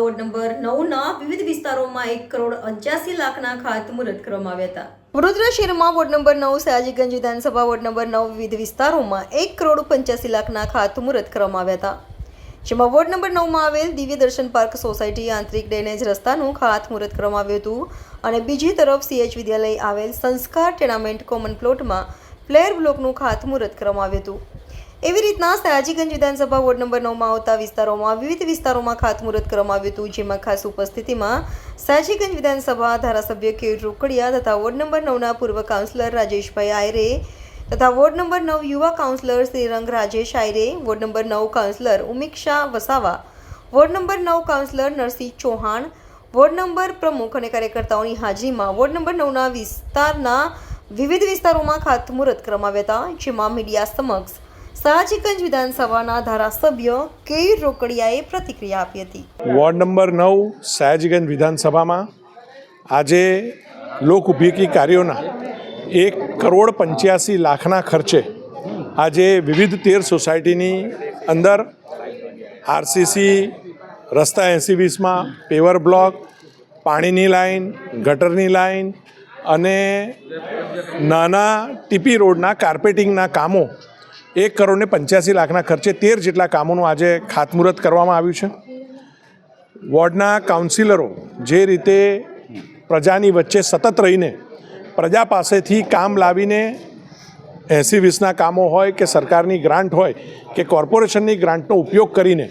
Ward number 9ના વિવિધ વિસ્તારોમાં 1,85,00,000ના ખાતમુહૂર્ત કરવામાં આવ્યા હતા। વડોદરા શહેરમાં વોર્ડ નંબર 9 સયાજીગંજ વિધાનસભા વોર્ડ નંબર 9 વિવિધ વિસ્તારોમાં 1,85,00,000ના ખાતમુહૂર્ત કરવામાં આવ્યા હતા, જેમાં વોર્ડ નંબર 9માં આવેલ દિવ્ય દર્શન પાર્ક સોસાયટી આંતરિક ડ્રેનેજ રસ્તાનું ખાતમુહૂર્ત કરવામાં આવ્યું હતું અને બીજી તરફ CH વિદ્યાલય આવેલ સંસ્કાર ટેનામેન્ટ કોમન પ્લોટમાં ફ્લેર બ્લોકનું ખાતમુહૂર્ત કરવામાં આવ્યું હતું। એવી રીતના સયાજીગંજ વિધાનસભા વોર્ડ નંબર 9માં આવતા વિસ્તારોમાં વિવિધ વિસ્તારોમાં ખાતમુહૂર્ત કરવામાં આવ્યું હતું, જેમાં ખાસ ઉપસ્થિતિમાં સયાજીગંજ વિધાનસભા ધારાસભ્ય કે રોકડિયા તથા વોર્ડ નંબર 9ના પૂર્વ કાઉન્સિલર રાજેશભાઈ આયરે તથા વોર્ડ નંબર 9 યુવા councillor Shrirang Rajesh Ayre, ward number 9 councillor Umiksha Vasava, ward number 9 councillor Narsinh Chauhan, ward number પ્રમુખ અને કાર્યકર્તાઓની હાજરીમાં વોર્ડ નંબર 9ના વિસ્તારના વિવિધ વિસ્તારોમાં ખાતમુહૂર્ત કરવામાં આવ્યા હતા, જેમાં મીડિયા સમક્ષ સયાજીગંજ વિધાનસભાના ધારાસભ્ય કે રોકડિયાએ પ્રતિક્રિયા આપી હતી। વોર્ડ નંબર 9 સયાજીગંજ વિધાનસભામાં આજે લોક ઉપયોગી કાર્યોના 1,85,00,000ના ખર્ચે આજે વિવિધ 13 સોસાયટીની અંદર RCC રસ્તા 80-20માં પેવર બ્લોક, પાણીની લાઈન, ગટરની લાઈન અને નાના ટીપી રોડના કાર્પેટિંગના કામો 1,85,00,000ના ખર્ચે 13 જેટલા કામોનું આજે ખાતમુહૂર્ત કરવામાં આવ્યું છે। વોર્ડના કાઉન્સિલરો જે રીતે પ્રજાની વચ્ચે સતત રહીને પ્રજા પાસેથી કામ લાવીને 80-20ના કામો હોય કે સરકારની ગ્રાન્ટ હોય કે કોર્પોરેશનની ગ્રાન્ટનો ઉપયોગ કરીને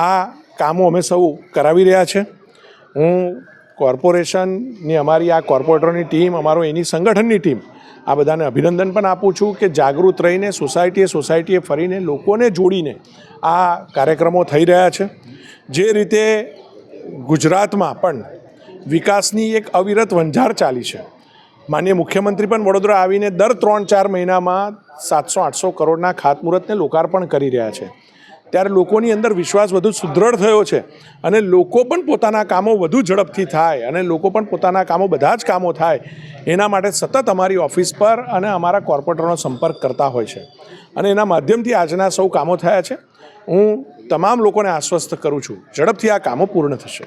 આ કામો અમે સૌ કરાવી રહ્યા છે। હું કોર્પોરેશનની અમારી આ કોર્પોરેટરોની ટીમ, અમારો એની સંગઠનની ટીમ આ બધાને અભિનંદન પણ આપું છું કે જાગૃત રહીને સોસાયટીએ ફરીને લોકોને જોડીને આ કાર્યક્રમો થઈ રહ્યા છે। જે રીતે ગુજરાતમાં પણ વિકાસની એક અવિરત વંજાર ચાલી છે। માનનીય મુખ્યમંત્રી પણ વડોદરા આવીને દર 3-4 મહિનામાં 700-800 કરોડના ખાતમુહૂર્તને લોકાર્પણ કરી રહ્યા છે, ત્યારે લોકોની અંદર વિશ્વાસ વધુ સુદૃઢ થયો છે અને લોકો પણ પોતાના કામો વધુ ઝડપથી થાય અને લોકો પણ પોતાના કામો બધા જ કામો થાય એના માટે સતત અમારી ઓફિસ પર અને અમારા કોર્પોરેટરનો સંપર્ક કરતા હોય છે અને એના માધ્યમથી આજના સૌ કામો થયા છે। હું તમામ લોકોને આશ્વસ્ત કરું છું, ઝડપથી આ કામો પૂર્ણ થશે।